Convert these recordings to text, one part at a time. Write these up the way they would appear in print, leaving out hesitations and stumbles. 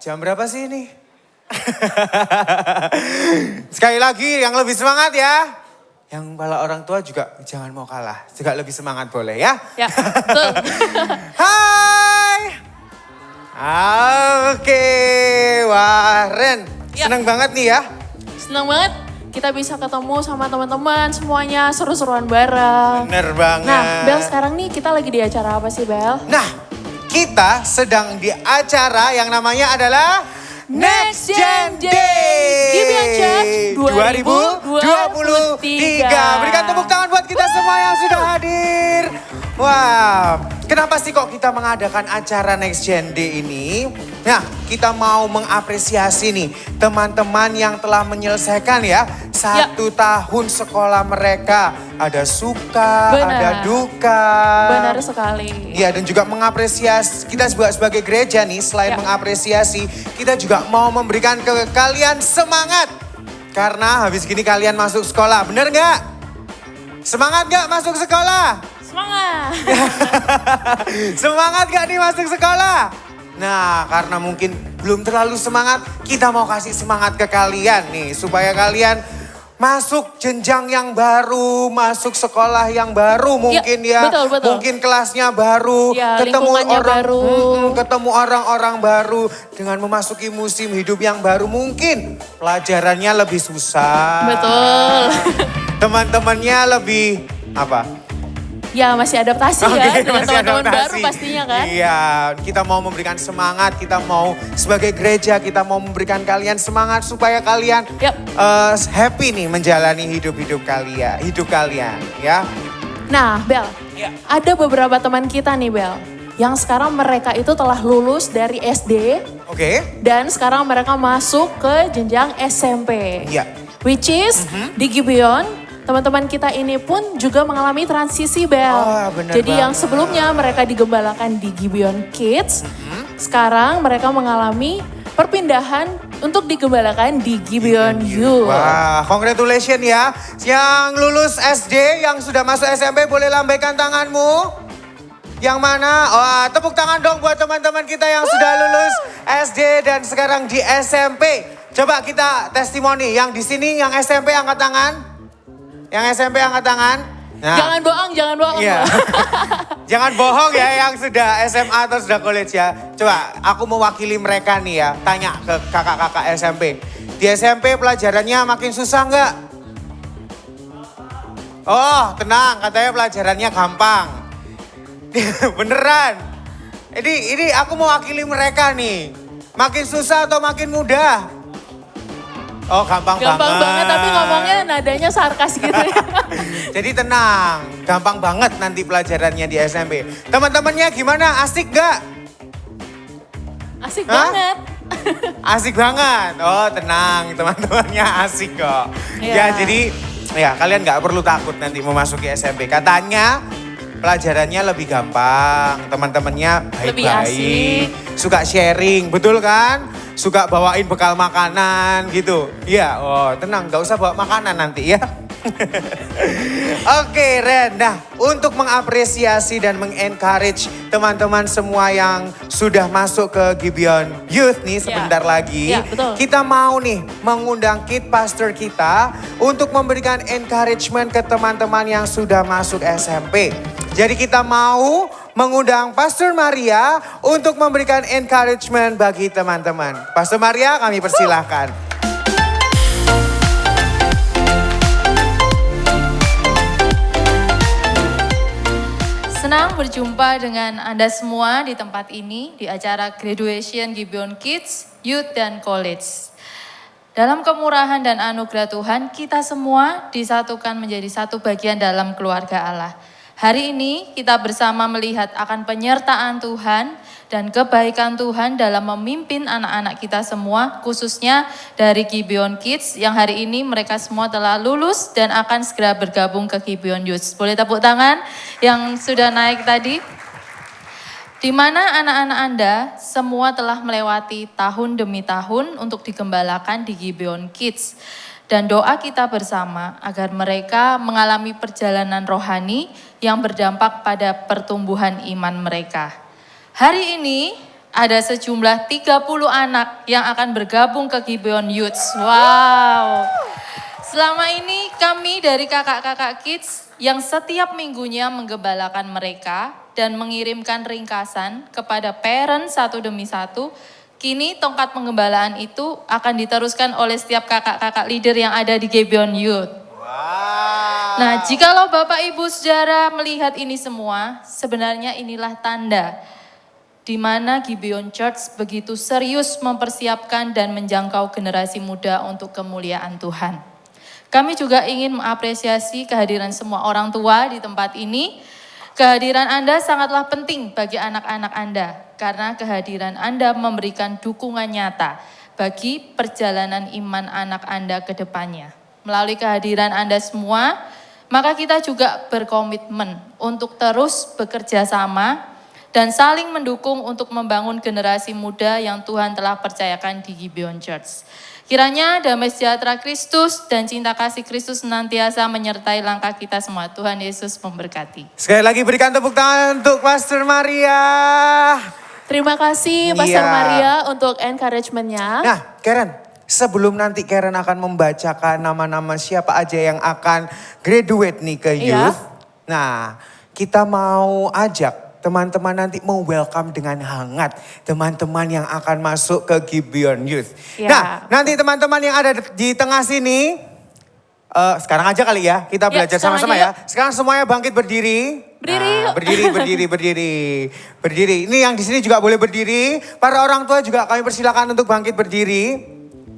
Jam berapa sih ini? Sekali lagi yang lebih semangat ya. Yang para orang tua juga jangan mau kalah. Juga lebih semangat boleh ya. Ya, betul. Hai. Oke, wah Ren. Ya. Seneng banget nih ya. Senang banget kita bisa ketemu sama teman-teman semuanya seru-seruan bareng. Bener banget. Nah, Bel sekarang nih kita lagi di acara apa sih, Bel? Nah, kita sedang di acara yang namanya adalah Next Gen Day Gibeon Church 2023. Berikan tepuk tangan buat kita semua yang sudah hadir. Wow, kenapa sih kok kita mengadakan acara Next Gen Day ini? Nah, kita mau mengapresiasi nih teman-teman yang telah menyelesaikan ya 1 tahun sekolah mereka. Ada suka, Benar. ada duka. Benar sekali. Ya, dan juga mengapresiasi, kita sebagai gereja nih, selain mengapresiasi, kita juga mau memberikan ke kalian semangat. Karena habis gini kalian masuk sekolah, bener nggak? Semangat nggak masuk sekolah? Semangat. Semangat gak nih masuk sekolah? Nah, karena mungkin belum terlalu semangat, kita mau kasih semangat ke kalian nih. Supaya kalian masuk jenjang yang baru, masuk sekolah yang baru mungkin ya. Betul. Mungkin kelasnya baru, Ya, ketemu lingkungannya orang baru. ketemu orang-orang baru. Dengan memasuki musim hidup yang baru mungkin pelajarannya lebih susah. Betul. Teman-temannya lebih apa? Ya masih adaptasi Oke, ya dengan masih teman-teman adaptasi. baru pastinya kan. Iya, kita mau memberikan semangat, kita mau sebagai gereja, kita mau memberikan kalian semangat supaya kalian Yap. happy nih menjalani hidup kalian ya. Nah, Bel, Ya. ada beberapa teman kita nih, Bel, yang sekarang mereka itu telah lulus dari SD Oke. dan sekarang mereka masuk ke jenjang SMP. Iya. Which is di Gibeon, teman-teman kita ini pun juga mengalami transisi, Bel. Oh, benar Jadi yang banget. sebelumnya mereka digembalakan di Gibeon Kids, sekarang mereka mengalami perpindahan untuk digembalakan di Gibeon Youth. Wah, congratulations ya. Yang lulus SD, yang sudah masuk SMP boleh lambaikan tanganmu. Yang mana? Wah, tepuk tangan dong buat teman-teman kita yang sudah lulus SD dan sekarang di SMP. Coba kita testimoni. Yang di sini yang SMP angkat tangan. Yang SMP angkat tangan. Nah. Jangan bohong. Iya. Jangan bohong ya yang sudah SMA atau sudah college ya. Coba aku mewakili mereka nih ya. Tanya ke kakak-kakak SMP. Di SMP pelajarannya makin susah nggak? Oh tenang, katanya pelajarannya gampang. Beneran. Ini aku mewakili mereka nih. Makin susah atau makin mudah? Oh gampang banget tapi ngomongnya nadanya sarkas gitu ya. Jadi tenang, gampang banget nanti pelajarannya di SMP. Teman-temannya gimana? Asik gak? Asik Hah? banget. Asik banget. Oh tenang, teman-temannya asik kok. Iya. Ya jadi ya kalian gak perlu takut nanti memasuki SMP. Katanya pelajarannya lebih gampang, teman-temannya Lebih baik-baik, asik. suka sharing, betul kan? Suka bawain bekal makanan gitu. Iya, oh tenang, gak usah bawa makanan nanti ya. Oke Ren, nah untuk mengapresiasi dan mengencourage teman-teman semua yang sudah masuk ke Gibeon Youth nih sebentar lagi. Ya, betul. Kita mau nih mengundang kid pastor kita untuk memberikan encouragement ke teman-teman yang sudah masuk SMP. Jadi kita mau mengundang Pastor Maria untuk memberikan encouragement bagi teman-teman. Pastor Maria kami persilahkan. Senang berjumpa dengan Anda semua di tempat ini, di acara Graduation Gibeon Kids, Youth, dan College. Dalam kemurahan dan anugerah Tuhan, kita semua disatukan menjadi satu bagian dalam keluarga Allah. Hari ini kita bersama melihat akan penyertaan Tuhan dan kebaikan Tuhan dalam memimpin anak-anak kita semua, khususnya dari Gibeon Kids yang hari ini mereka semua telah lulus dan akan segera bergabung ke Gibeon Youth. Boleh tepuk tangan yang sudah naik tadi? Di mana anak-anak Anda semua telah melewati tahun demi tahun untuk digembalakan di Gibeon Kids. Dan doa kita bersama agar mereka mengalami perjalanan rohani yang berdampak pada pertumbuhan iman mereka. Hari ini ada sejumlah 30 anak yang akan bergabung ke Gibeon Youth. Wow. Selama ini kami dari kakak-kakak kids yang setiap minggunya menggembalakan mereka dan mengirimkan ringkasan kepada parent satu demi satu, kini tongkat penggembalaan itu akan diteruskan oleh setiap kakak-kakak leader yang ada di Gibeon Youth. Wow. Nah, jikalau Bapak Ibu Saudara melihat ini semua, sebenarnya inilah tanda di mana Gibeon Church begitu serius mempersiapkan dan menjangkau generasi muda untuk kemuliaan Tuhan. Kami juga ingin mengapresiasi kehadiran semua orang tua di tempat ini. Kehadiran Anda sangatlah penting bagi anak-anak Anda, karena kehadiran Anda memberikan dukungan nyata bagi perjalanan iman anak Anda ke depannya. Melalui kehadiran Anda semua, maka kita juga berkomitmen untuk terus bekerja sama dan saling mendukung untuk membangun generasi muda yang Tuhan telah percayakan di Gibeon Church. Kiranya damai sejahtera Kristus dan cinta kasih Kristus senantiasa menyertai langkah kita semua. Tuhan Yesus memberkati. Sekali lagi berikan tepuk tangan untuk Pastor Maria. Terima kasih Pastor Iya. Maria untuk encouragement-nya. Nah, Karen, sebelum nanti Karen akan membacakan nama-nama siapa aja yang akan graduate nih ke Iya. youth. Nah, kita mau ajak teman-teman nanti mau welcome dengan hangat teman-teman yang akan masuk ke Gibeon Youth. Iya. Nah, nanti teman-teman yang ada di tengah sini, sekarang aja kali ya, kita Ya, belajar sekarang sama-sama aja ya. Sekarang semuanya bangkit berdiri. Berdiri Nah, yuk. berdiri. Ini yang di sini juga boleh berdiri. Para orang tua juga kami persilakan untuk bangkit berdiri.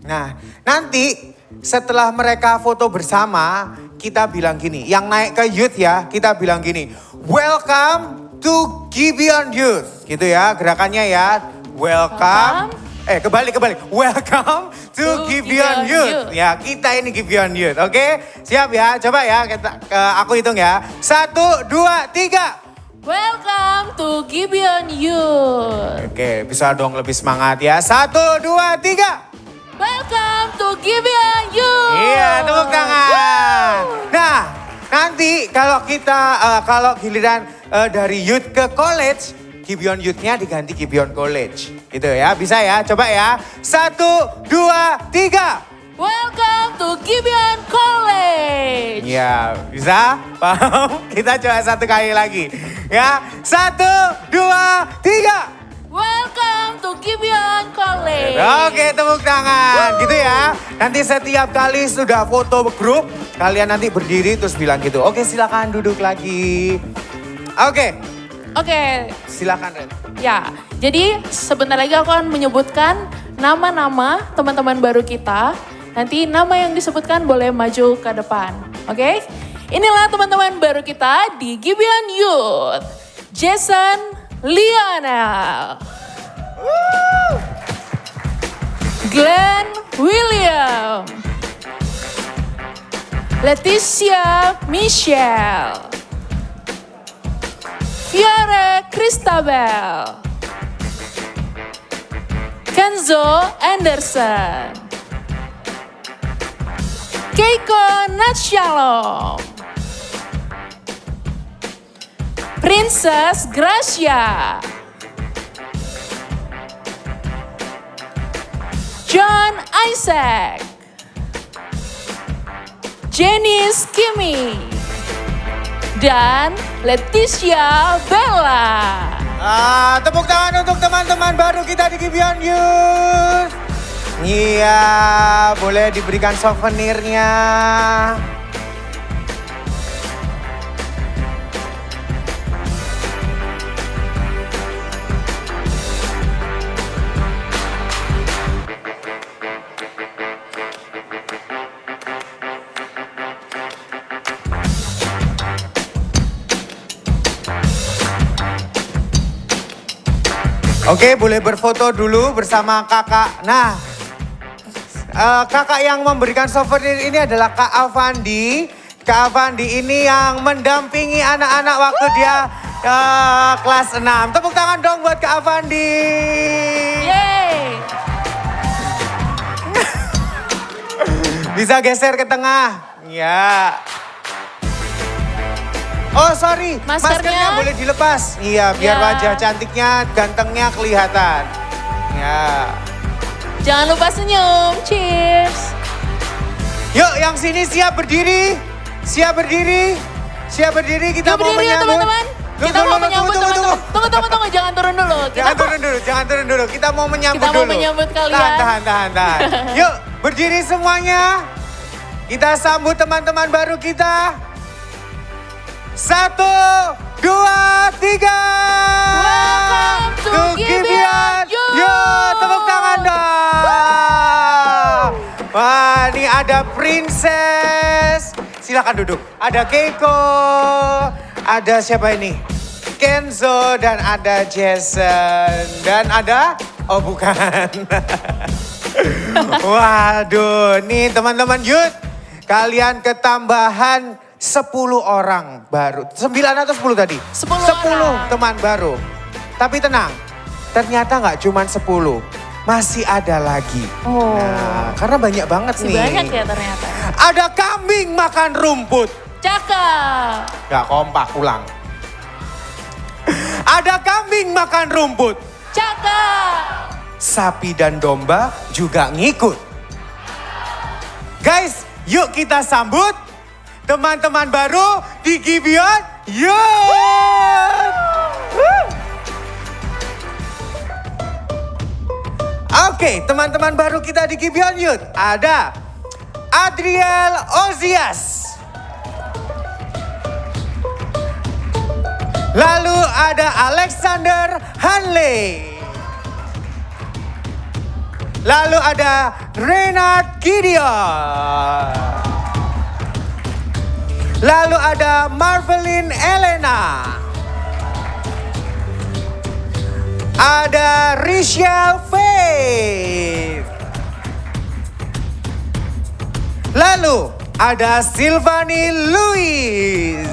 Nah, nanti setelah mereka foto bersama, kita bilang gini, yang naik ke youth ya, kita bilang gini, welcome to Gibeon Youth. Gitu ya, gerakannya ya. Welcome. Kembali. Welcome to Gibeon Youth. Ya, kita ini Gibeon Youth. Oke, siap ya. Coba ya, aku hitung ya. 1, 2, 3. Welcome to Gibeon Youth. Oke, bisa dong lebih semangat ya. 1, 2, 3. Welcome to Gibeon Youth. Iya, tepuk tangan. Nah, nanti kalau kalau giliran dari youth ke college, Gibeon Youth-nya diganti Gibeon College. Gitu ya, bisa ya, coba ya. 1, 2, 3. Welcome to Gibeon College. Iya, bisa? Paham? Kita coba satu kali lagi. Ya, 1, 2, 3. Welcome to Gibeon College. Oke, tepuk tangan. Gitu ya. Nanti setiap kali sudah foto grup, kalian nanti berdiri terus bilang gitu. Oke, silakan duduk lagi. Oke, silakan Ren. Ya, jadi sebentar lagi aku akan menyebutkan nama-nama teman-teman baru kita. Nanti nama yang disebutkan boleh maju ke depan. Oke? Inilah teman-teman baru kita di Gibeon Youth. Jason Lionel. Glenn William. Leticia Michelle. Fiore Christabel. Kenzo Anderson. Keiko Natshalom. Princess Gracia. John Isaac. Janice Kimi. Dan Leticia Bella. Tepuk tangan untuk teman-teman baru kita di Gibeon Youth. Iya, boleh diberikan souvenirnya. Oke, boleh berfoto dulu bersama kakak. Nah, kakak yang memberikan souvenir ini adalah Kak Avandi. Kak Avandi ini yang mendampingi anak-anak waktu dia kelas 6. Tepuk tangan dong buat Kak Avandi. Yeay. Bisa geser ke tengah. Ya. Oh sorry, Maskernya? boleh dilepas. Iya, biar Ya. wajah cantiknya, gantengnya kelihatan. Ya. Jangan lupa senyum. Cheers. Yuk, yang sini siap berdiri. Siap berdiri. Siap berdiri, kita Yuk mau berdiri ya menyambut. teman-teman. Kita mau menyambut teman-teman. Tunggu, jangan turun dulu. Jangan turun dulu. Kita mau menyambut Kita mau dulu. menyambut kalian. Tahan. Yuk, berdiri semuanya. Kita sambut teman-teman baru kita. 1, 2, 3. Welcome to Gibeon Youth. Yuk, tepuk tangan dong. Wah, ini ada Princess. Silakan duduk. Ada Keiko. Ada siapa ini? Kenzo dan ada Jason. Dan ada, oh bukan. Waduh, nih teman-teman youth. Kalian ketambahan 10 orang baru. 9 atau 10 tadi? 10 orang. Teman baru. Tapi tenang, ternyata nggak cuma 10. Masih ada lagi. Oh. Nah, karena banyak banget Masih nih. banyak ya ternyata. Ada kambing makan rumput. Cakep. Gak kompak, ulang. Ada kambing makan rumput. Cakep. Sapi dan domba juga ngikut. Guys, yuk kita sambut teman-teman baru di Gibeon Youth. Oke, teman-teman baru kita di Gibeon Youth. Ada Adriel Ozias. Lalu ada Alexander Hanley. Lalu ada Renard Gideon. Lalu ada Marvelyn Elena. Ada Richelle Faith. Lalu ada Silvani Louis.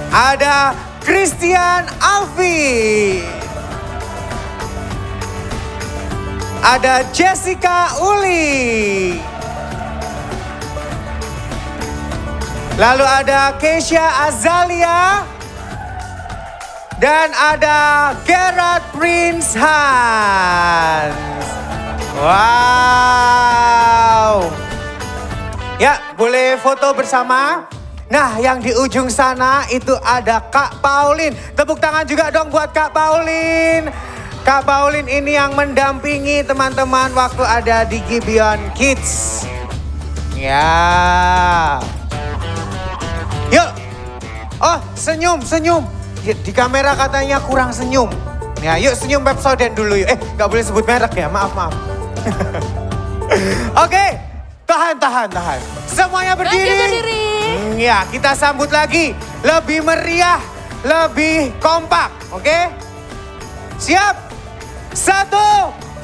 Ada Christian Alvi. Ada Jessica Uli. Lalu ada Keisha Azalia. Dan ada Gerard Prince Hans. Wow. Ya, boleh foto bersama. Nah, yang di ujung sana itu ada Kak Pauline. Tepuk tangan juga dong buat Kak Pauline. Kak Pauline ini yang mendampingi teman-teman waktu ada di Gibeon Kids. Ya. Yuk. Oh, senyum. Di kamera katanya kurang senyum. Ya, yuk senyum Pepsodent dulu yuk. Gak boleh sebut merek ya, maaf. Oke, tahan. Semuanya berdiri. Berdiri. Ya, kita sambut lagi. Lebih meriah, lebih kompak. Oke? Siap? 1,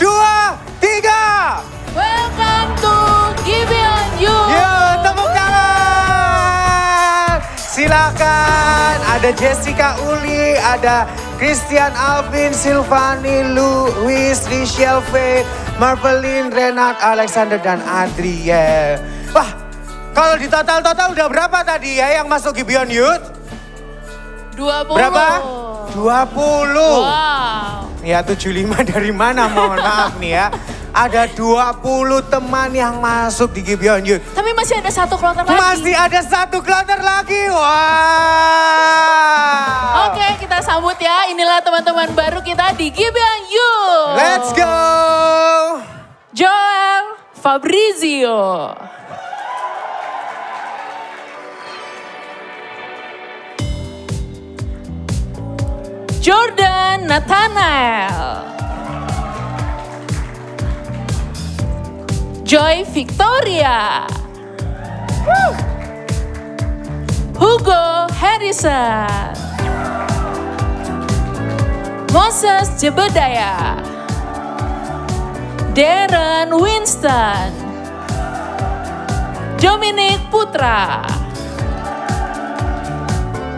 2, 3. Welcome to Gibeon Youth. Yuk, tepuk tangan. Silakan. Ada Jessica Uli, ada Christian Alvin, Silvani, Louis, Richelle Faith, Marvelyn, Renard, Alexander, dan Adriel. Wah, kalau di total udah berapa tadi ya yang masuk Gibeon Youth? 20. Berapa? 20. Wow. Ya 75 dari mana mohon maaf nih ya. Ada 20 teman yang masuk di Gibeon Youth. Tapi masih ada satu kloter lagi. Masih ada 1 kloter lagi. Wow. Oke, kita sambut ya. Inilah teman-teman baru kita di Gibeon Youth. Let's go. Joel Fabrizio. Jordan Nathanael. Joy Victoria. Hugo Harrison. Moses Jebediah. Darren Winston. Dominic Putra.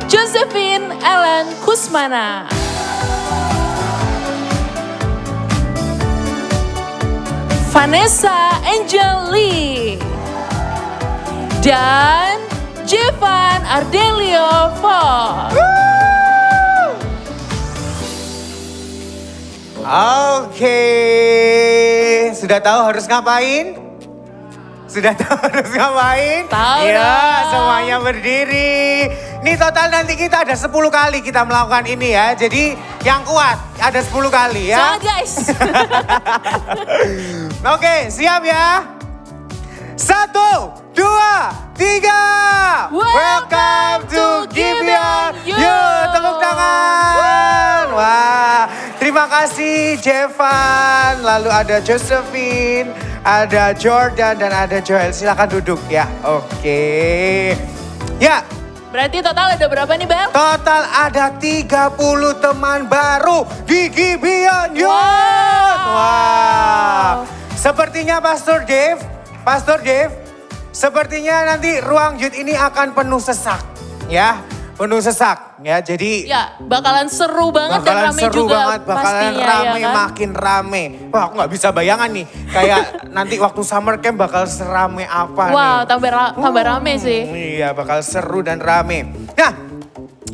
Josephine Ellen Kusmana. Vanessa Angel Lee. dan Jevan Ardelio Fox. Oke, sudah tahu harus ngapain? Sudah tahu harus ngapain? Tahu Ya, dong. semuanya berdiri. Ini total nanti kita ada 10 kali kita melakukan ini ya. Jadi yang kuat ada 10 kali ya. Semangat guys. Oke, siap ya? 1, 2, 3. Welcome to Gibeon Youth. Tepuk tangan. Wah, terima kasih Jevan. Lalu ada Josephine, ada Jordan, dan ada Joel. Silakan duduk ya. Oke. Ya, Berarti total ada berapa nih Bel? total ada 30 teman baru di Gibeon Youth. Wow. Wah. Sepertinya Pastor Dave, sepertinya nanti ruang youth ini akan penuh sesak. Ya, penuh sesak. Ya, jadi Ya, bakalan seru banget dan bakalan rame seru juga banget, bakalan pastinya rame, ya kan? makin rame. Wah, aku nggak bisa bayangan nih, kayak nanti waktu summer camp bakal serame apa nih. Wow, tambah rame sih. Iya, bakal seru dan rame. Nah,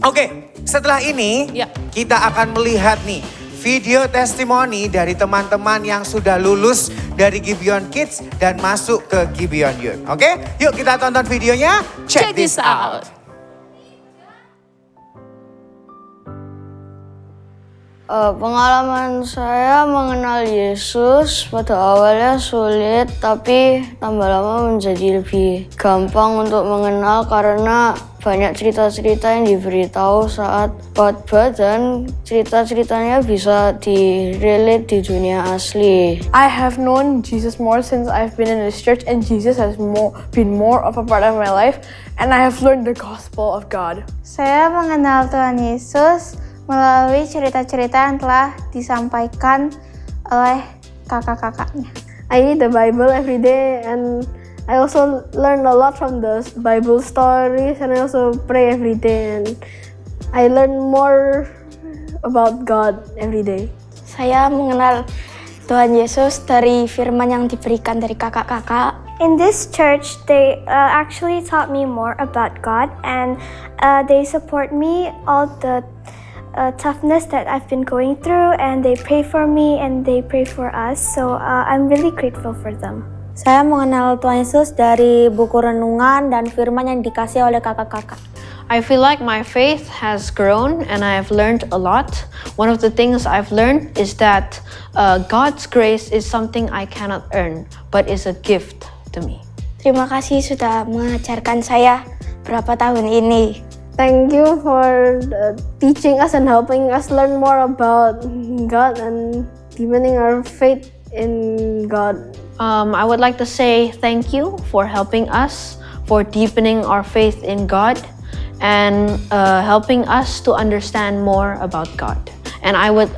oke, setelah ini Ya. kita akan melihat nih video testimoni dari teman-teman yang sudah lulus dari Gibeon Kids dan masuk ke Gibeon Youth. Oke, yuk kita tonton videonya. Check this out. Pengalaman saya mengenal Yesus pada awalnya sulit, tapi tambah lama menjadi lebih gampang untuk mengenal karena banyak cerita-cerita yang diberitahu saat khotbah dan cerita-ceritanya bisa di-relate di dunia asli. I have known Jesus more since I've been in this church, and Jesus has been more of a part of my life, and I have learned the gospel of God. Saya mengenal Tuhan Yesus melalui cerita-cerita yang telah disampaikan oleh kakak-kakaknya. I read the Bible every day, and I also learn a lot from the Bible stories, and I also pray every day, and I learn more about God every day. Saya mengenal Tuhan Yesus dari firman yang diberikan dari kakak-kakak. In this church, they actually taught me more about God, and they support me all the toughness that I've been going through, and they pray for me and they pray for us. So I'm really grateful for them. Saya mengenal Tuhan Yesus dari buku renungan dan firman yang dikasih oleh kakak-kakak. I feel like my faith has grown and I have learned a lot. One of the things I've learned is that God's grace is something I cannot earn, but is a gift to me. Terima kasih sudah mengajarkan saya berapa tahun ini. Thank you for teaching us and helping us learn more about God and deepening our faith in God. I would like to say thank you for helping us, for deepening our faith in God, and helping us to understand more about God. And I would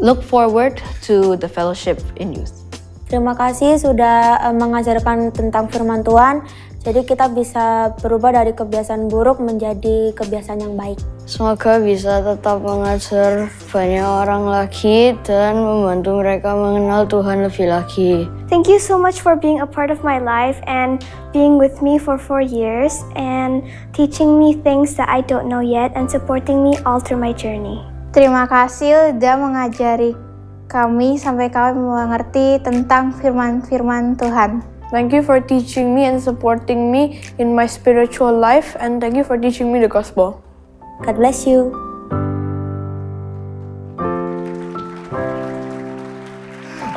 look forward to the fellowship in youth. Terima kasih sudah mengajarkan tentang firman Tuhan. Jadi kita bisa berubah dari kebiasaan buruk menjadi kebiasaan yang baik. Semoga bisa tetap mengajar banyak orang lagi dan membantu mereka mengenal Tuhan lebih lagi. Thank you so much for being a part of my life and being with me for 4 years and teaching me things that I don't know yet and supporting me all through my journey. Terima kasih udah mengajari kami sampai kami mengerti tentang firman-firman Tuhan. Thank you for teaching me and supporting me in my spiritual life, and thank you for teaching me the gospel. God bless you.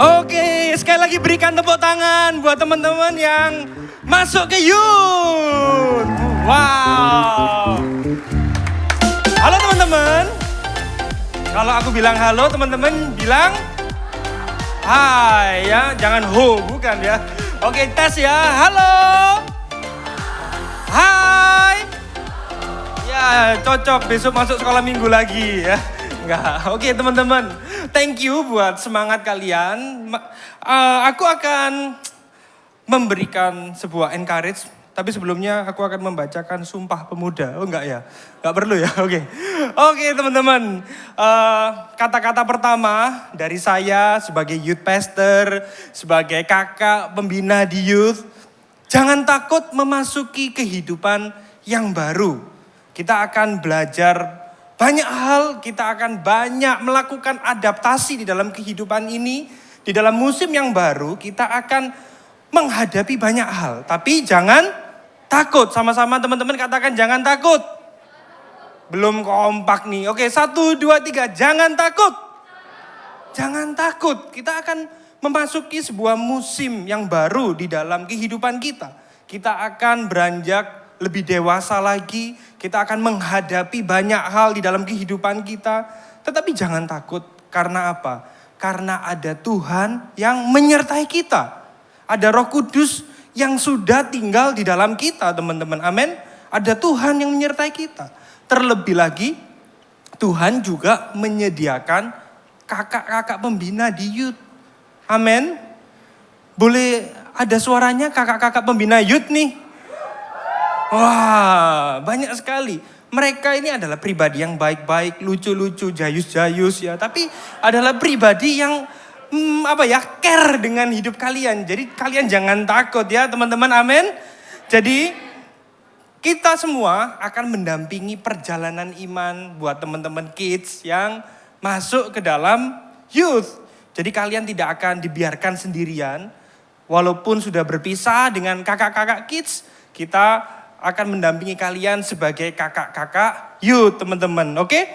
Oke, sekali lagi berikan tepuk tangan buat teman-teman yang masuk ke youth. Wow. Halo teman-teman. Kalau aku bilang halo, teman-teman bilang hai ya, jangan ho, bukan ya. Oke, tes ya. Halo. Hai. Ya, cocok besok masuk sekolah minggu lagi ya. Enggak. Oke, teman-teman. Thank you buat semangat kalian. Aku akan memberikan sebuah encourage, tapi sebelumnya aku akan membacakan Sumpah Pemuda. Oh enggak ya? Enggak perlu ya? Oke. Oke, teman-teman. Kata-kata pertama dari saya sebagai youth pastor, sebagai kakak pembina di youth. Jangan takut memasuki kehidupan yang baru. Kita akan belajar banyak hal, kita akan banyak melakukan adaptasi di dalam kehidupan ini. Di dalam musim yang baru kita akan menghadapi banyak hal. Tapi jangan takut, sama-sama teman-teman katakan jangan takut. Belum kompak nih, oke 1, 2, 3, jangan takut. Jangan takut, kita akan memasuki sebuah musim yang baru di dalam kehidupan kita. Kita akan beranjak lebih dewasa lagi. Kita akan menghadapi banyak hal di dalam kehidupan kita. Tetapi jangan takut. Karena apa? Karena ada Tuhan yang menyertai kita. Ada Roh Kudus yang sudah tinggal di dalam kita, teman-teman. Amin. Ada Tuhan yang menyertai kita. Terlebih lagi, Tuhan juga menyediakan kakak-kakak pembina di youth. Amin. Boleh ada suaranya kakak-kakak pembina youth nih? Wah, banyak sekali. Mereka ini adalah pribadi yang baik-baik, lucu-lucu, jayus-jayus ya. Tapi adalah pribadi yang care dengan hidup kalian. Jadi kalian jangan takut ya teman-teman, amin. Jadi kita semua akan mendampingi perjalanan iman buat teman-teman kids yang masuk ke dalam youth. Jadi kalian tidak akan dibiarkan sendirian. Walaupun sudah berpisah dengan kakak-kakak kids, kita akan mendampingi kalian sebagai kakak-kakak youth, teman-teman. Oke?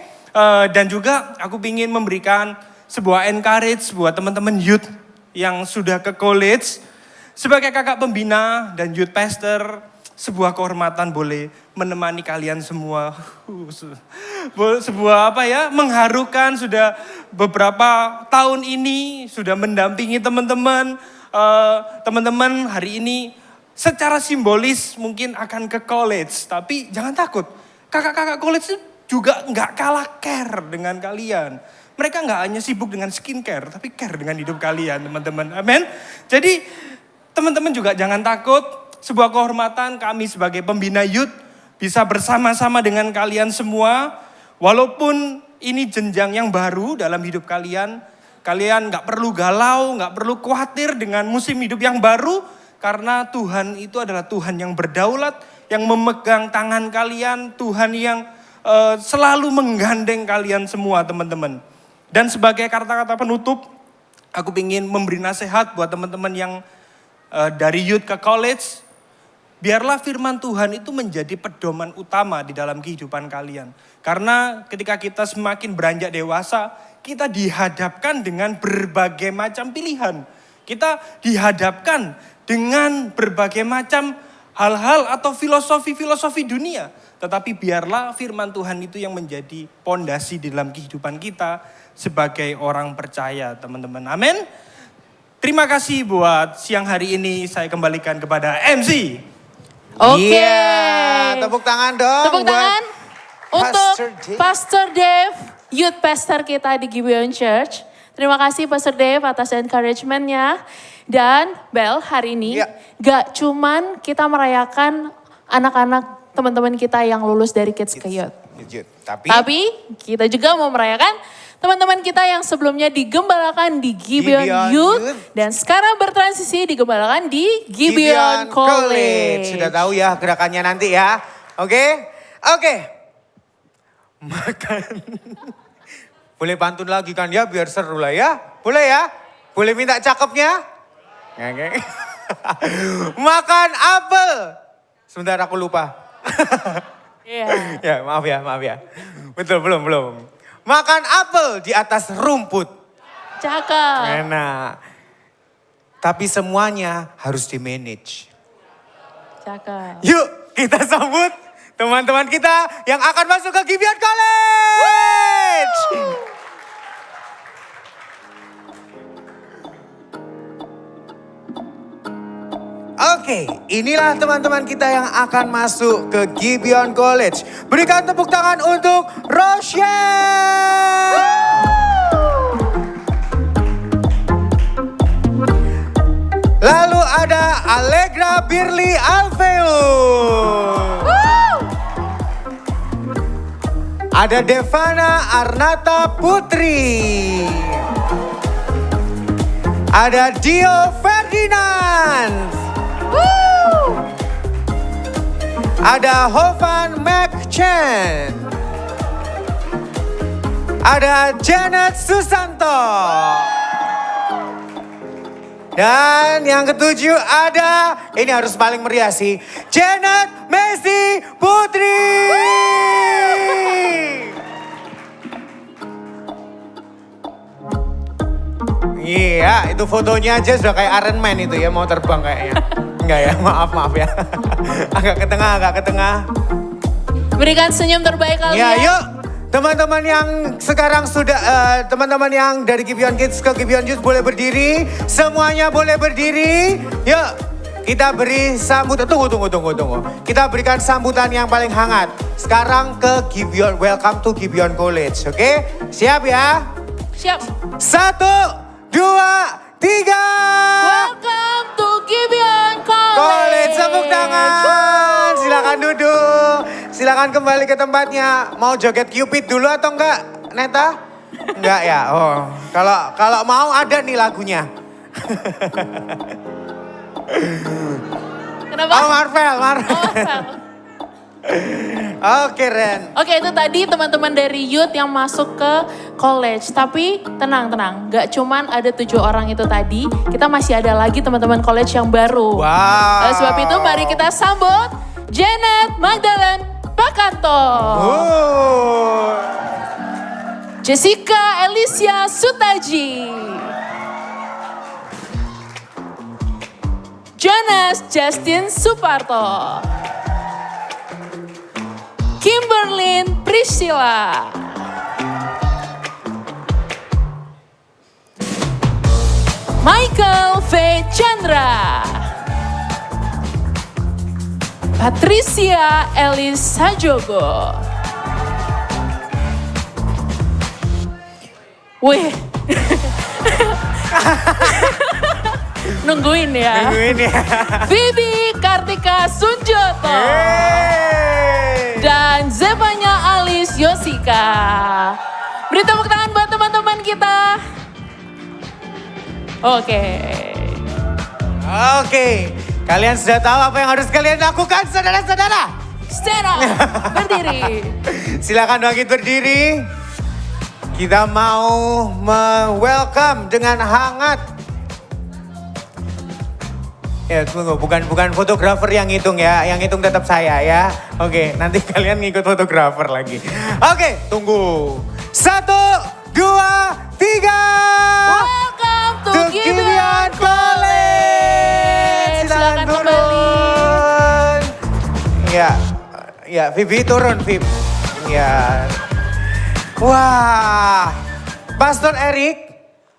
Dan juga aku ingin memberikan sebuah encourage buat teman-teman youth yang sudah ke college. Sebagai kakak pembina dan youth pastor, sebuah kehormatan boleh menemani kalian semua. Sebuah mengharukan, sudah beberapa tahun ini sudah mendampingi teman-teman. Teman-teman hari ini secara simbolis mungkin akan ke college, tapi jangan takut. Kakak-kakak college juga nggak kalah care dengan kalian. Mereka nggak hanya sibuk dengan skincare, tapi care dengan hidup kalian, teman-teman. Amin. Jadi teman-teman juga jangan takut. Sebuah kehormatan kami sebagai pembina youth bisa bersama-sama dengan kalian semua. Walaupun ini jenjang yang baru dalam hidup kalian, kalian nggak perlu galau, nggak perlu khawatir dengan musim hidup yang baru. Karena Tuhan itu adalah Tuhan yang berdaulat, yang memegang tangan kalian, Tuhan yang selalu menggandeng kalian semua, teman-teman. Dan sebagai kata-kata penutup, aku ingin memberi nasihat buat teman-teman yang dari youth ke college. Biarlah firman Tuhan itu menjadi pedoman utama di dalam kehidupan kalian. Karena ketika kita semakin beranjak dewasa, kita dihadapkan dengan berbagai macam pilihan. Kita dihadapkan dengan berbagai macam hal-hal atau filosofi-filosofi dunia. Tetapi biarlah firman Tuhan itu yang menjadi pondasi di dalam kehidupan kita sebagai orang percaya, teman-teman. Amin. Terima kasih buat siang hari ini, saya kembalikan kepada MC. Oke. Yeah, tepuk tangan dong. Tepuk tangan untuk Pastor Dave, youth pastor kita di Gibeon Church. Terima kasih Pastor Dave atas encouragement-nya. Dan Bel, hari ini gak cuman kita merayakan anak-anak teman-teman kita yang lulus dari kids ke youth. Tapi kita juga mau merayakan teman-teman kita yang sebelumnya digembalakan di Gibeon Youth. Dan sekarang bertransisi digembalakan di Gibeon College. Sudah tahu ya gerakannya nanti ya. Oke. Makan. Boleh pantun lagi kan ya biar seru lah ya. Boleh ya? Boleh minta cakepnya? Oke. Makan apel. Sebentar aku lupa. Ya maaf ya. Betul belum. Makan apel di atas rumput. Cakep. Enak. Tapi semuanya harus di-manage. Cakep. Yuk kita sambut teman-teman kita yang akan masuk ke Gibeon College. Oke, inilah teman-teman kita yang akan masuk ke Gibeon College. Berikan tepuk tangan untuk Rochelle. Lalu ada Allegra Birli Alfeu. Ada Devana Arnata Putri. Ada Dio Ferdinand. Ada Hovan McChen. Ada Janet Susanto. Dan yang ketujuh ada, ini harus paling meriah sih, Janet Messi Putri. Iya, itu fotonya aja sudah kayak Iron Man itu ya, mau terbang kayaknya. Enggak ya, maaf ya. Agak ke tengah. Berikan senyum terbaik kalian. Ya, yuk. Teman-teman yang sekarang sudah, teman-teman yang dari Gibeon Kids ke Gibeon Youth boleh berdiri. Semuanya boleh berdiri. Yuk, kita beri sambutan. Tunggu. Kita berikan sambutan yang paling hangat. Sekarang ke Gibeon, welcome to Gibeon College. Oke, siap ya? Siap. 1, 2, 3. Welcome to Gibeon College. College, tepuk tangan. Silakan duduk. Silakan kembali ke tempatnya. Mau joget Cupid dulu atau enggak, Neta? Enggak ya. Oh, kalau mau ada nih lagunya. Kenapa? Oh, Marvel. Marvel. Oke, Ren. Oke, itu tadi teman-teman dari youth yang masuk ke college. Tapi tenang. Gak cuman ada 7 orang itu tadi. Kita masih ada lagi teman-teman college yang baru. Wow. Sebab itu mari kita sambut Janet Magdalene Bakanto. Jessica Alicia Sutaji. Jonas Justin Suparto. Kimberlyn Priscilla. Michael V. Chandra. Patricia Elis Sajogo. Wih. Nungguin ya. Vivi Kartika Sunjoto. Dan Zevanya Alis Yosika. Beri tepuk tangan buat teman-teman kita. Oke. Kalian sudah tahu apa yang harus kalian lakukan, saudara-saudara? Stand up, berdiri. Silakan bangkit berdiri. Kita mau welcome dengan hangat. Ya tunggu, bukan fotografer yang ngitung ya, yang ngitung tetap saya ya. Oke, nanti kalian ngikut fotografer lagi. Oke, tunggu. 1, 2, 3. Welcome to Gibeon College. Silakan turun. Ya, Vivi turun, Viv. Ya. Wah, Pastor Eric,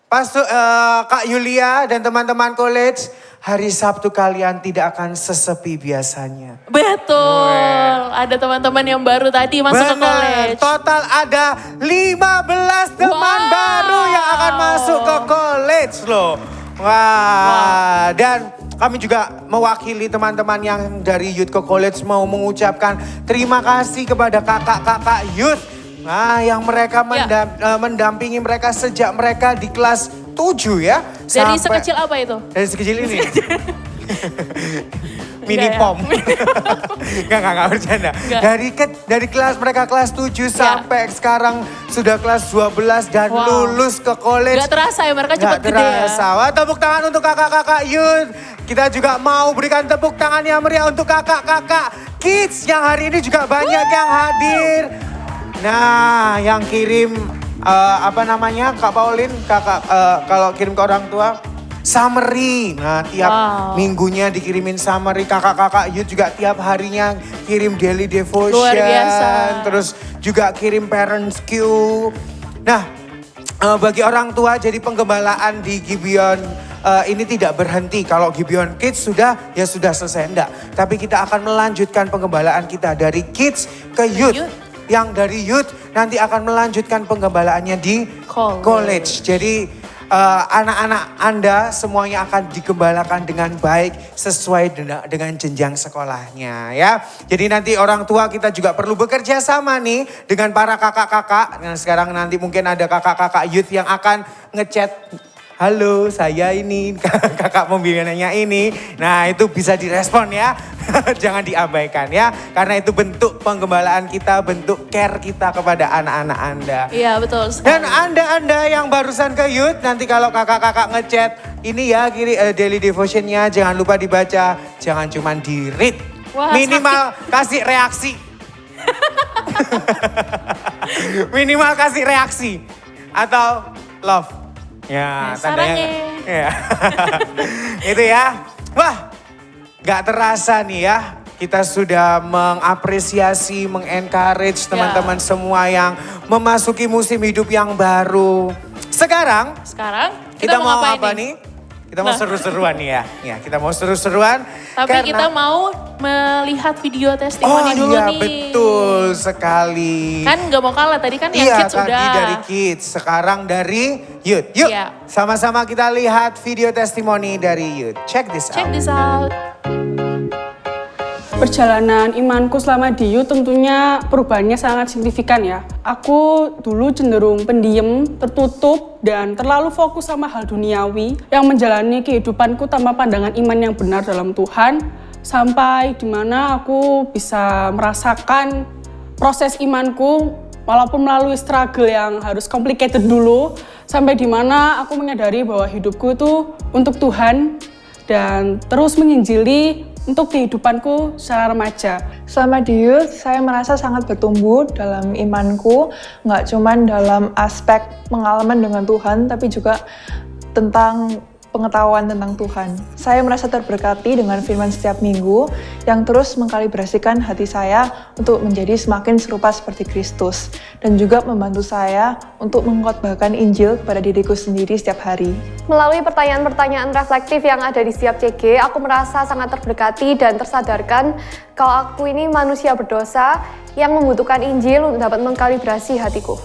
Kak Yulia dan teman-teman college, hari Sabtu kalian tidak akan sesepi biasanya. Betul, ada teman-teman yang baru tadi masuk ke college. Total ada 15 teman baru yang akan masuk ke college loh. Wah, dan kami juga mewakili teman-teman yang dari youth ke college mau mengucapkan terima kasih kepada kakak-kakak youth. Nah, yang mereka mendampingi mereka sejak mereka di kelas 7 ya. Dari sekecil apa itu? Dari sekecil ini. Mini pom. Enggak bercanda. Dari kelas mereka kelas 7 sampai sekarang sudah kelas 12 dan lulus ke college. Gak terasa ya, mereka cepat gede ya. Wah, tepuk tangan untuk kakak-kakak youth. Kita juga mau berikan tepuk tangan yang meriah untuk kakak-kakak kids yang hari ini juga banyak yang hadir. Nah, yang kirim Kak Pauline, kalau kirim ke orang tua, summary. Nah, tiap minggunya dikirimin summary. Kakak-kakak youth juga tiap harinya kirim daily devotion. Luar biasa. Terus juga kirim parents queue. Nah, bagi orang tua jadi penggembalaan di Gibeon ini tidak berhenti. Kalau Gibeon Kids sudah selesai. Enggak. Tapi kita akan melanjutkan penggembalaan kita dari kids ke youth. Yang dari youth nanti akan melanjutkan penggembalaannya di college. Jadi anak-anak Anda semuanya akan digembalakan dengan baik sesuai dengan jenjang sekolahnya ya. Jadi nanti orang tua kita juga perlu bekerja sama nih dengan para kakak-kakak. Nah, sekarang nanti mungkin ada kakak-kakak youth yang akan ngechat halo saya ini, kakak pembinanya ini. Nah itu bisa direspon ya, jangan diabaikan ya. Karena itu bentuk penggembalaan kita, bentuk care kita kepada anak-anak Anda. Iya betul sekali. Dan Anda yang barusan ke youth, nanti kalau kakak-kakak ngechat, ini ya kiri daily devotionnya jangan lupa dibaca, jangan cuma di read. Wah, Minimal kasih reaksi. Minimal kasih reaksi atau love. Ya, tandanya. Ya. Itu ya. Wah, gak terasa nih ya. Kita sudah mengapresiasi, mengencourage teman-teman semua yang memasuki musim hidup yang baru. Sekarang kita mau apa nih? Kita mau seru-seruan nih ya. Ya, kita mau seru-seruan. Tapi kita mau melihat video testimoni dulu iya, nih. Betul sekali. Kan gak mau kalah, tadi kan yang kids tadi udah. dari kids, sekarang dari youth. Yuk, Iya. sama-sama kita lihat video testimoni dari youth. Check this Check out. this out. Perjalanan imanku selama di youth tentunya perubahannya sangat signifikan ya. Aku dulu cenderung pendiam, tertutup, dan terlalu fokus sama hal duniawi yang menjalani kehidupanku tanpa pandangan iman yang benar dalam Tuhan. Sampai dimana aku bisa merasakan proses imanku walaupun melalui struggle yang harus complicated dulu. Sampai dimana aku menyadari bahwa hidupku itu untuk Tuhan dan terus menginjili untuk kehidupanku secara remaja. Selama di youth, saya merasa sangat bertumbuh dalam imanku, nggak cuman dalam aspek pengalaman dengan Tuhan, tapi juga tentang pengetahuan tentang Tuhan. Saya merasa terberkati dengan firman setiap minggu yang terus mengkalibrasikan hati saya untuk menjadi semakin serupa seperti Kristus dan juga membantu saya untuk mengkhotbahkan Injil kepada diriku sendiri setiap hari. Melalui pertanyaan-pertanyaan reflektif yang ada di setiap CG, aku merasa sangat terberkati dan tersadarkan kalau aku ini manusia berdosa yang membutuhkan Injil untuk dapat mengkalibrasi hatiku.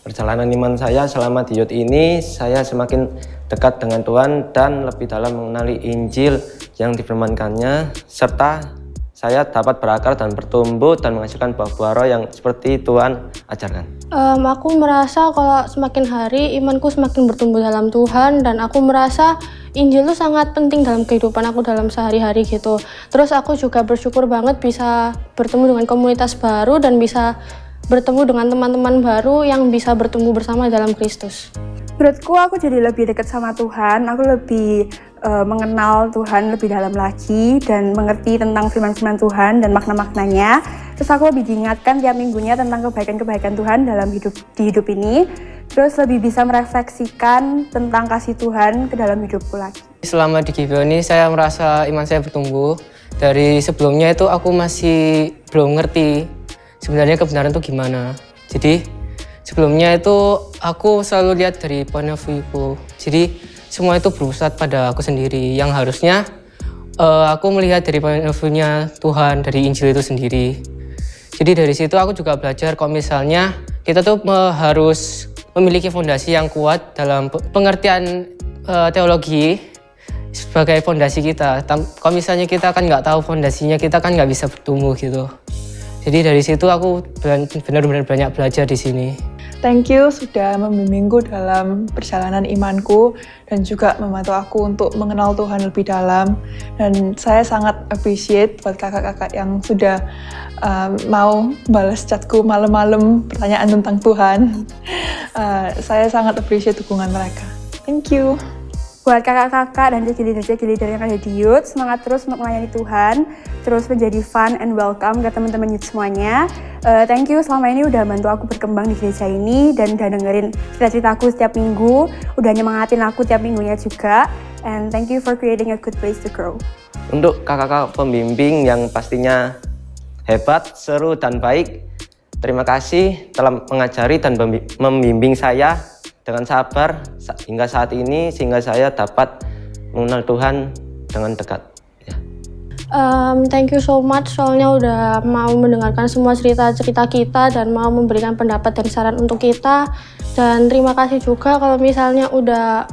Perjalanan iman saya selama di youth ini, saya semakin dekat dengan Tuhan dan lebih dalam mengenali Injil yang difirmankannya, serta saya dapat berakar dan bertumbuh dan menghasilkan buah-buah roh yang seperti Tuhan ajarkan. Aku merasa kalau semakin hari imanku semakin bertumbuh dalam Tuhan dan aku merasa Injil itu sangat penting dalam kehidupan aku dalam sehari-hari gitu. Terus aku juga bersyukur banget bisa bertemu dengan komunitas baru dan bisa bertemu dengan teman-teman baru yang bisa bertumbuh bersama dalam Kristus. Menurutku aku jadi lebih dekat sama Tuhan, aku lebih mengenal Tuhan lebih dalam lagi dan mengerti tentang firman-firman Tuhan dan makna-maknanya. Terus aku lebih diingatkan tiap minggunya tentang kebaikan-kebaikan Tuhan dalam di hidup ini. Terus lebih bisa merefleksikan tentang kasih Tuhan ke dalam hidupku lagi. Selama di Gibeon ini saya merasa iman saya bertumbuh. Dari sebelumnya itu aku masih belum ngerti sebenarnya kebenaran itu gimana. Jadi sebelumnya itu aku selalu lihat dari point of view-ku. Jadi semua itu berpusat pada aku sendiri. Yang harusnya aku melihat dari point of view-nya Tuhan, dari Injil itu sendiri. Jadi dari situ aku juga belajar kalau misalnya kita tuh harus memiliki fondasi yang kuat dalam pengertian teologi sebagai fondasi kita. Kalau misalnya kita kan nggak tahu fondasinya, kita kan nggak bisa bertumbuh gitu. Jadi dari situ aku benar-benar banyak belajar di sini. Thank you sudah membimbingku dalam perjalanan imanku dan juga membantu aku untuk mengenal Tuhan lebih dalam. Dan saya sangat appreciate buat kakak-kakak yang sudah mau balas chatku malam-malam pertanyaan tentang Tuhan. Saya sangat appreciate dukungan mereka. Thank you. Buat kakak-kakak dan leader yang ada di youth, semangat terus untuk melayani Tuhan, terus menjadi fun and welcome ke teman-teman youth semuanya. Thank you selama ini udah bantu aku berkembang di gereja ini dan udah dengerin cerita-ceritaku setiap minggu, udah nyemangatin aku tiap minggunya juga. And thank you for creating a good place to grow. Untuk kakak-kakak pembimbing yang pastinya hebat, seru, dan baik, terima kasih telah mengajari dan membimbing saya dengan sabar hingga saat ini sehingga saya dapat mengenal Tuhan dengan dekat. Ya. Thank you so much soalnya udah mau mendengarkan semua cerita-cerita kita dan mau memberikan pendapat dan saran untuk kita. Dan terima kasih juga kalau misalnya udah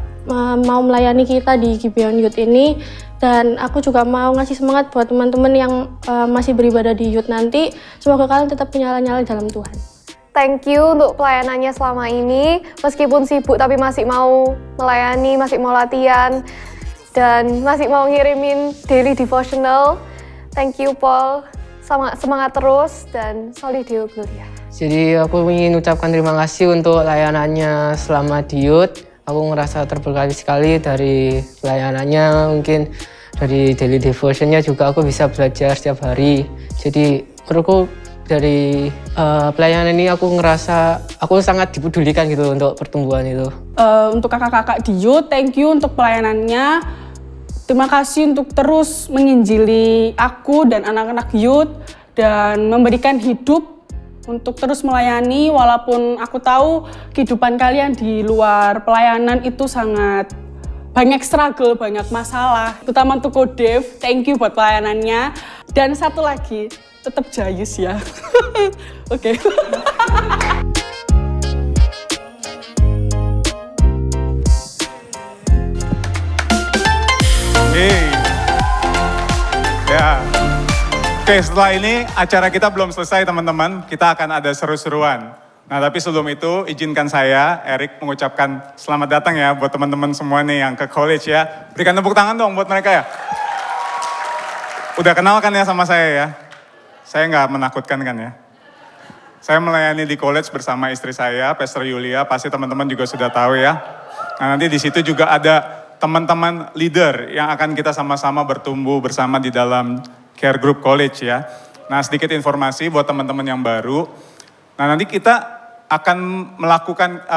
mau melayani kita di Gibeon Youth ini. Dan aku juga mau ngasih semangat buat teman-teman yang masih beribadah di youth nanti. Semoga kalian tetap menyala-nyala dalam Tuhan. thank you untuk pelayanannya selama ini. Meskipun sibuk tapi masih mau melayani, masih mau latihan, dan masih mau ngirimin daily devotional. Thank you Paul, semangat terus dan Soli Deo Gloria. Jadi aku ingin ucapkan terima kasih untuk layanannya selama di Youth. Aku ngerasa terberkati sekali dari pelayanannya, mungkin dari daily devotionnya juga aku bisa belajar setiap hari. Jadi menurutku dari pelayanan ini aku ngerasa aku sangat dipedulikan gitu untuk pertumbuhan itu. Untuk kakak-kakak di Youth, thank you untuk pelayanannya. Terima kasih untuk terus menginjili aku dan anak-anak Youth dan memberikan hidup untuk terus melayani, walaupun aku tahu kehidupan kalian di luar pelayanan itu sangat banyak struggle, banyak masalah. Terutama untuk Kodev, thank you buat pelayanannya. Dan satu lagi, tetap jayus ya. Oke. Ya. Oke, setelah ini acara kita belum selesai teman-teman. Kita akan ada seru-seruan. Nah, tapi sebelum itu izinkan saya, Erik, mengucapkan selamat datang ya buat teman-teman semua nih yang ke college ya. Berikan tepuk tangan dong buat mereka ya. Udah kenal kan ya sama saya ya? Saya nggak menakutkan kan ya? Saya melayani di college bersama istri saya, Pastor Yulia. Pasti teman-teman juga sudah tahu ya. Nah, nanti di situ juga ada teman-teman leader yang akan kita sama-sama bertumbuh bersama di dalam Care Group College ya. Nah, sedikit informasi buat teman-teman yang baru. Nah, nanti kita akan melakukan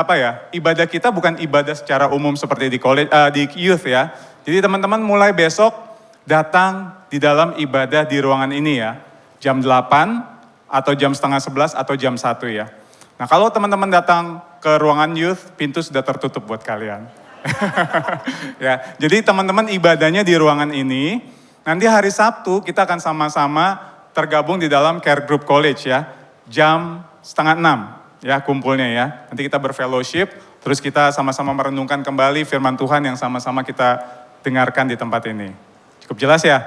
ibadah kita bukan ibadah secara umum seperti di college, di youth ya. Jadi teman-teman mulai besok datang di dalam ibadah di ruangan ini ya. Jam 8 atau jam setengah 11 atau jam 1 ya. Nah, kalau teman-teman datang ke ruangan youth, pintu sudah tertutup buat kalian. Ya, jadi teman-teman ibadahnya di ruangan ini. Nanti hari Sabtu kita akan sama-sama tergabung di dalam Care Group College ya. Jam 5:30 ya kumpulnya ya. Nanti kita berfellowship, terus kita sama-sama merenungkan kembali firman Tuhan yang sama-sama kita dengarkan di tempat ini. Cukup jelas ya?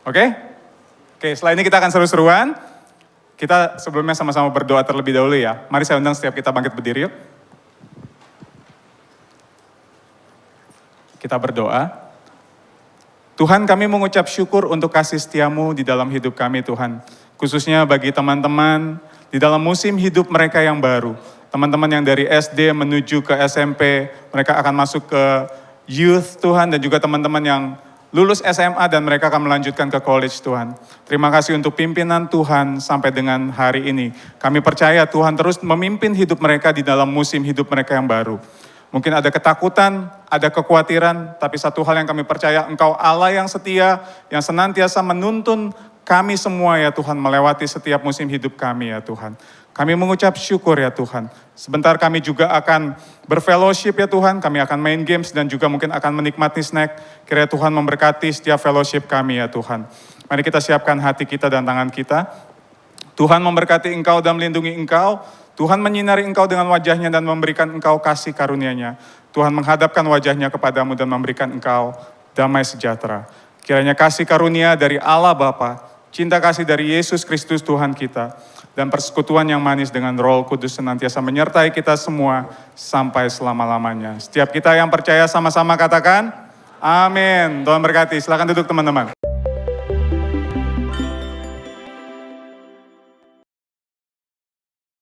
Oke? Oke, setelah ini kita akan seru-seruan. Kita sebelumnya sama-sama berdoa terlebih dahulu ya. Mari saya undang setiap kita bangkit berdiri yuk. Kita berdoa. Tuhan, kami mengucap syukur untuk kasih setiamu di dalam hidup kami Tuhan. Khususnya bagi teman-teman di dalam musim hidup mereka yang baru. Teman-teman yang dari SD menuju ke SMP, mereka akan masuk ke youth Tuhan, dan juga teman-teman yang lulus SMA dan mereka akan melanjutkan ke college Tuhan. Terima kasih untuk pimpinan Tuhan sampai dengan hari ini. Kami percaya Tuhan terus memimpin hidup mereka di dalam musim hidup mereka yang baru. Mungkin ada ketakutan, ada kekhawatiran, tapi satu hal yang kami percaya, Engkau Allah yang setia, yang senantiasa menuntun kami semua ya Tuhan, melewati setiap musim hidup kami ya Tuhan. Kami mengucap syukur ya Tuhan. Sebentar kami juga akan berfellowship ya Tuhan, kami akan main games dan juga mungkin akan menikmati snack. Kiranya Tuhan memberkati setiap fellowship kami ya Tuhan. Mari kita siapkan hati kita dan tangan kita. Tuhan memberkati Engkau dan melindungi Engkau. Tuhan menyinari Engkau dengan wajahnya dan memberikan Engkau kasih karunia-Nya. Tuhan menghadapkan wajahnya kepadamu dan memberikan Engkau damai sejahtera. Kiranya kasih karunia dari Allah Bapa, cinta kasih dari Yesus Kristus Tuhan kita, dan persekutuan yang manis dengan Roh Kudus senantiasa menyertai kita semua sampai selama-lamanya. Setiap kita yang percaya sama-sama katakan, amin. Tuhan berkati. Silakan duduk teman-teman.